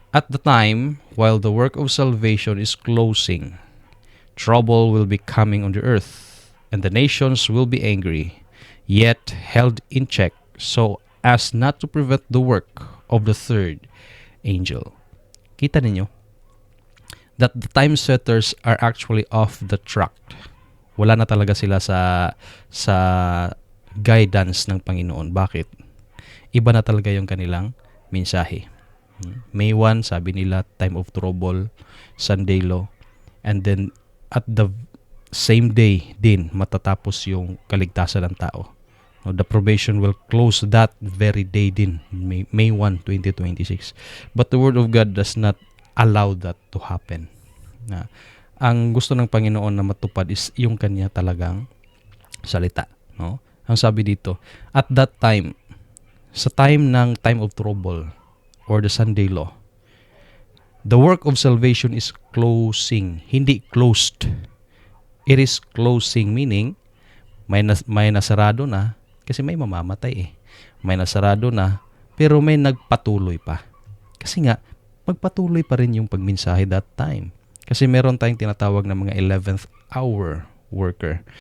At the time, while the work of salvation is closing, trouble will be coming on the earth, and the nations will be angry, yet held in check, so as not to prevent the work of the third angel. Kita ninyo that the time setters are actually off the track. Wala na talaga sila sa guidance ng Panginoon. Bakit? Iba na talaga yung kanilang mensahe. May 1, sabi nila, time of trouble, Sunday law, and then at the same day din matatapos yung kaligtasan ng tao. No, the probation will close that very day din, May 1, 2026. But the Word of God does not allow that to happen. Na, ang gusto ng Panginoon na matupad is yung kanya talagang salita. No? Ang sabi dito, at that time, sa time of trouble or the Sunday law, the work of salvation is closing, hindi closed. It is closing, meaning may nasarado na kasi may mamamatay eh. May nasarado na pero may nagpatuloy pa. Kasi nga, magpatuloy pa rin yung pagmensahe that time. Kasi meron tayong tinatawag na mga 11th hour worker.